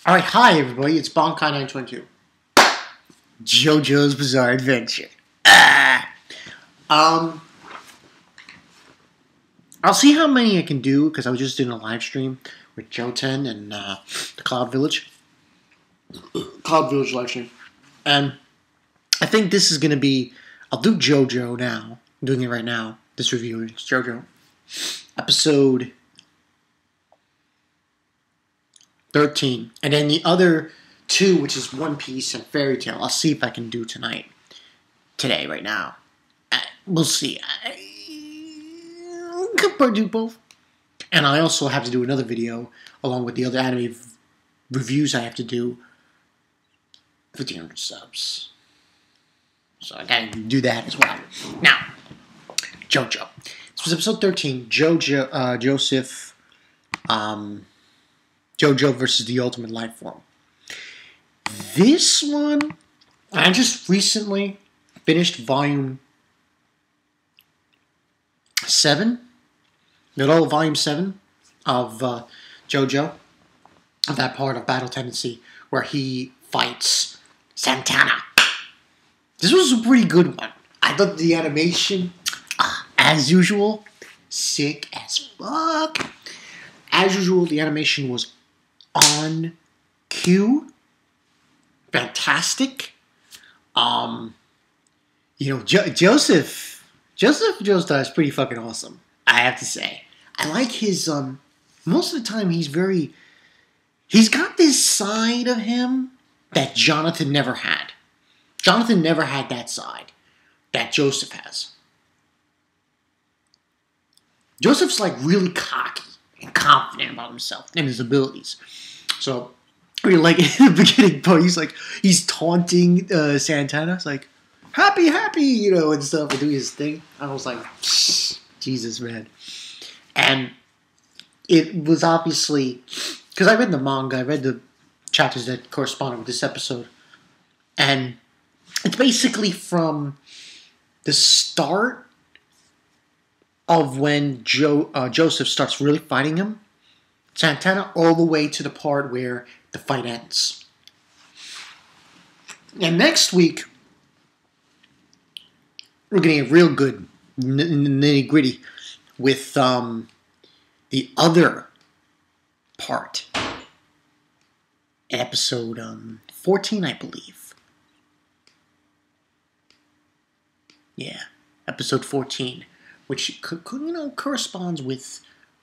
Alright, hi everybody, it's Bonkai922. Jojo's Bizarre Adventure. I'll see how many I can do, because I was just doing a live stream with Joten and the Cloud Village. Cloud Village live stream. And I think this is going to be, I'll do Jojo now. I'm doing it right now. This review is Jojo. Episode 13. And then the other two, which is One Piece and Fairy Tail, I'll see if I can do tonight. Today, right now. We'll see. I could do both. And I also have to do another video, along with the other anime reviews I have to do. 1,500 subs. So I gotta do that as well. Now, Jojo. This was episode 13. Jojo versus the Ultimate Lifeform. This one, I just recently finished volume 7. Middle of volume 7 of Jojo. Of that part of Battle Tendency where he fights Santana. This was a pretty good one. I thought the animation, as usual, sick as fuck. As usual, the animation was on cue. Fantastic. Joseph Joestar is pretty fucking awesome, I have to say. I like his, most of the time he's got this side of him that Jonathan never had. Jonathan never had that side that Joseph has. Joseph's like really cocky and confident about himself and his abilities. So, I mean, like in the beginning part, he's taunting Santana. It's like, happy, and stuff, and doing his thing. I was like, Jesus, man. And it was obviously, because I read the manga, I read the chapters that corresponded with this episode, and it's basically from the start of when Joseph starts really fighting him, Santana, all the way to the part where the fight ends. And next week, we're getting a real good nitty-gritty with the other part in episode 14, I believe. Yeah, episode 14, which corresponds with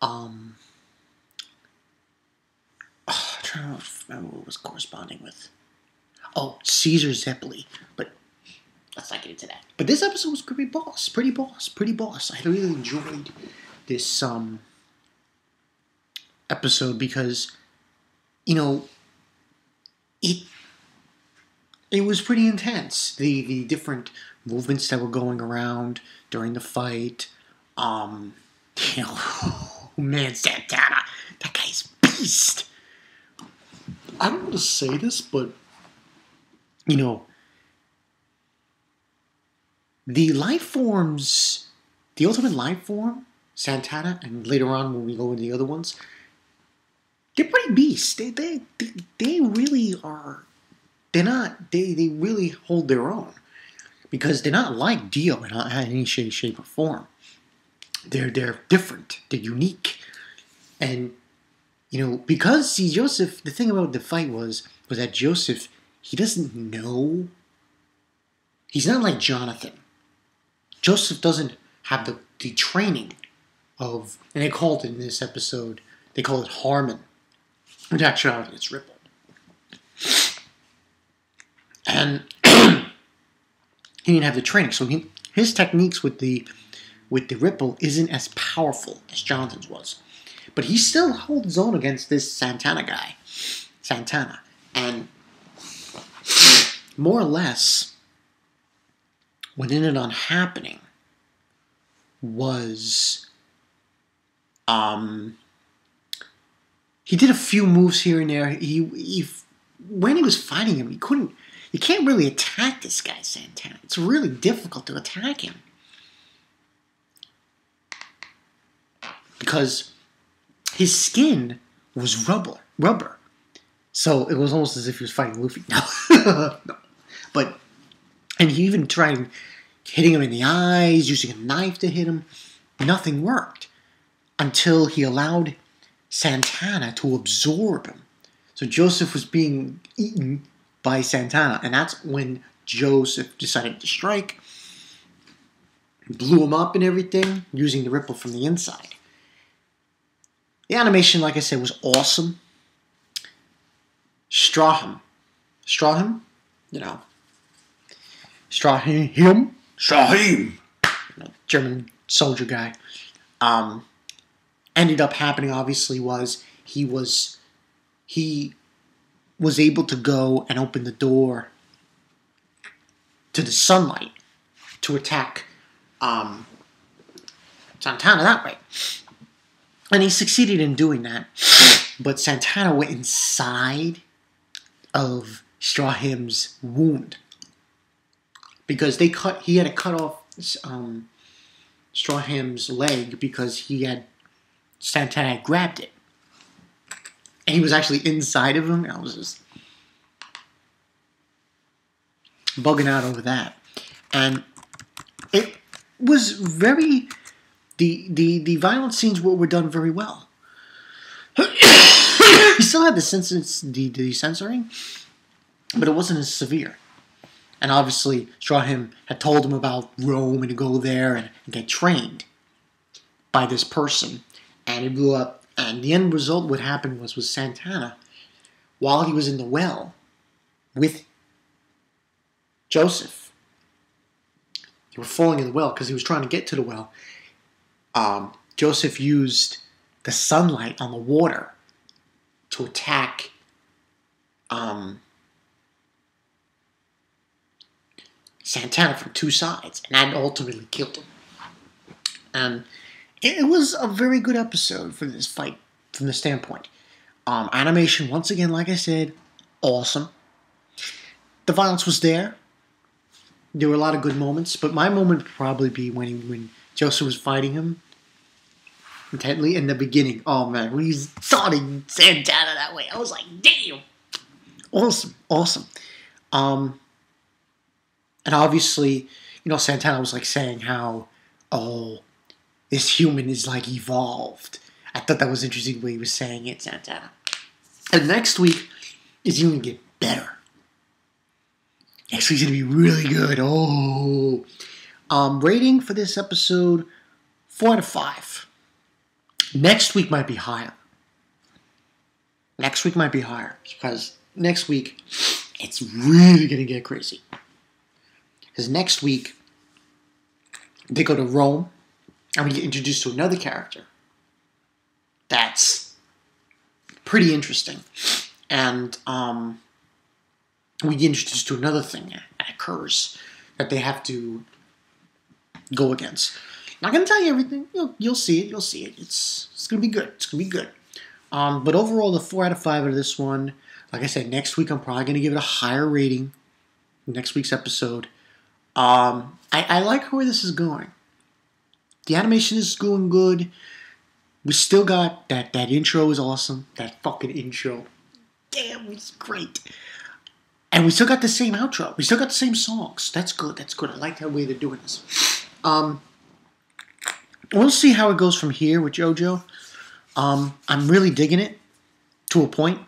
I'm trying to remember what it was corresponding with. Oh, Caesar Zeppeli, but let's not get into that. But this episode was pretty boss. I really enjoyed this episode because, it was pretty intense. The different movements that were going around during the fight. Man, Santana, that guy's beast. I don't want to say this, but the Lifeforms, the Ultimate Lifeform, Santana, and later on when we go into the other ones, they're pretty beasts. They really are. They really hold their own. Because they're not like Dio in any shape or form. They're different. They're unique. And, because Joseph, the thing about the fight was that Joseph, he doesn't know. He's not like Jonathan. Joseph doesn't have the training of, and they called it in this episode, they call it Harmon. Which actually it's Ripple. And he didn't have the training, so his techniques with the Ripple isn't as powerful as Jonathan's was. But he still holds his own against this Santana guy. And more or less, what ended on happening was he did a few moves here and there. When he was fighting him, you can't really attack this guy, Santana. It's really difficult to attack him. Because his skin was rubber. So it was almost as if he was fighting Luffy. No. No. But, and he even tried hitting him in the eyes, using a knife to hit him. Nothing worked until he allowed Santana to absorb him. So Joseph was being eaten by Santana, and that's when Joseph decided to strike, blew him up and everything, using the ripple from the inside. The animation, like I said, was awesome. Strahm, you know, Strahm, German soldier guy. Ended up happening, obviously, was he was able to go and open the door to the sunlight to attack Santana that way. And he succeeded in doing that. But Santana went inside of Strahim's wound. Because he had to cut off Strahim's leg because Santana had grabbed it. And he was actually inside of him. I was just bugging out over that. And it was very... The violent scenes were done very well. He still had the censoring, but it wasn't as severe. And obviously, Strahim had told him about Rome and to go there and get trained by this person. And he blew up. And the end result, what happened was Santana, while he was in the well with Joseph, they were falling in the well because he was trying to get to the well. Joseph used the sunlight on the water to attack Santana from two sides, and that ultimately killed him. And it was a very good episode for this fight from the standpoint. Animation, once again, like I said, awesome. The violence was there. There were a lot of good moments, but my moment would probably be when Joseph was fighting him intently in the beginning. Oh man, when he's starting Santana that way, I was like, damn! Awesome. And obviously, Santana was like saying how, this human is like evolved. I thought that was interesting the way he was saying it, Santana. And next week is going to get better. Next week's going to be really good. Rating for this episode, 4 out of 5. Next week might be higher. Because next week, it's really going to get crazy. Because next week, they go to Rome, and we get introduced to another character. That's pretty interesting. And we get introduced to another thing that occurs that they have to go against. Not going to tell you everything. You'll see it. It's going to be good. But overall, the 4 out of 5 of this one, like I said, next week I'm probably going to give it a higher rating. Next week's episode. I like where this is going. The animation is going good. We still got that intro is awesome. That fucking intro. Damn, it's great. And we still got the same outro. We still got the same songs. That's good. I like the way they're doing this. We'll see how it goes from here with JoJo. I'm really digging it to a point.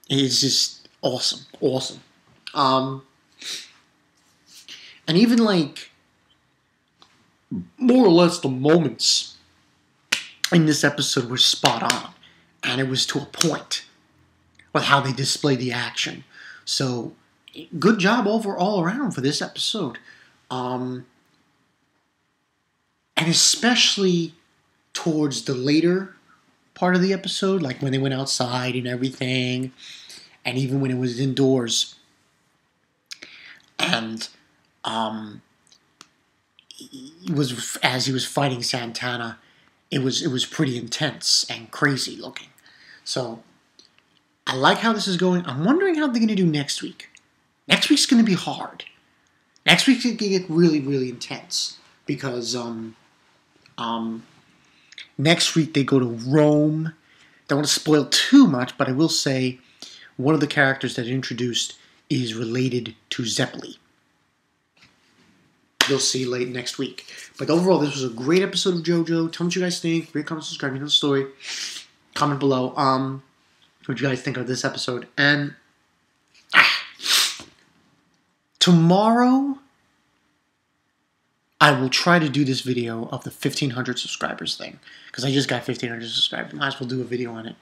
It's just awesome. And even like more or less the moments in this episode were spot on. And it was to a point with how they displayed the action. So, good job all around for this episode. And especially towards the later part of the episode, like when they went outside and everything, and even when it was indoors. And it was as he was fighting Santana, it was pretty intense and crazy looking. So I like how this is going. I'm wondering how they're going to do next week. Next week's going to be hard. Next week's going to get really, really intense because next week they go to Rome. Don't want to spoil too much, but I will say one of the characters that it introduced is related to Zeppeli. You'll see late next week. But overall, this was a great episode of JoJo. Tell me what you guys think. Rate, comment, subscribe, you know the story. Comment below what you guys think of this episode. And tomorrow, I will try to do this video of the 1,500 subscribers thing. Because I just got 1,500 subscribers. Might as well do a video on it.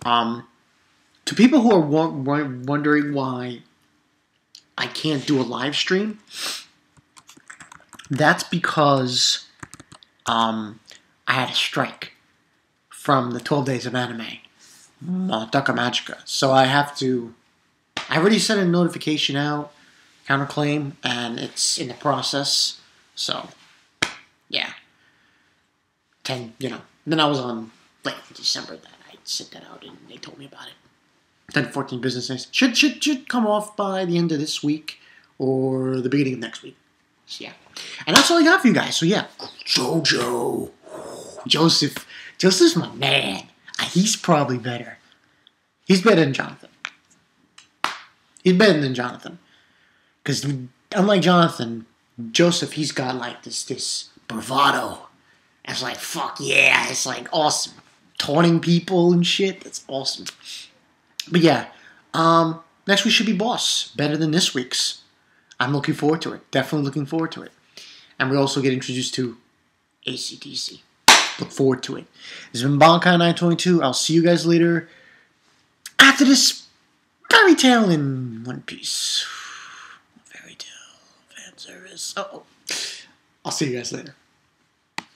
To people who are wondering why I can't do a live stream, that's because I had a strike from the 12 Days of Anime, Ducka Magica. So I already sent a notification out, counterclaim, and it's in the process. So, yeah. Then I was on late December that I sent that out, and they told me about it. 10 14 business days. Should come off by the end of this week or the beginning of next week. So, yeah. And that's all I got for you guys. So, yeah. JoJo. Joseph's my man. He's probably better. He's better than Jonathan. Because unlike Jonathan, Joseph, he's got like this bravado. It's like, fuck yeah. It's like awesome. Taunting people and shit. That's awesome. But yeah. Next week should be Boss. Better than this week's. I'm looking forward to it. Definitely looking forward to it. And we also get introduced to AC/DC. Look forward to it. This has been Bankai922. I'll see you guys later after this fairy tale in One Piece. Fairy tale. Fan service. Uh-oh. I'll see you guys later.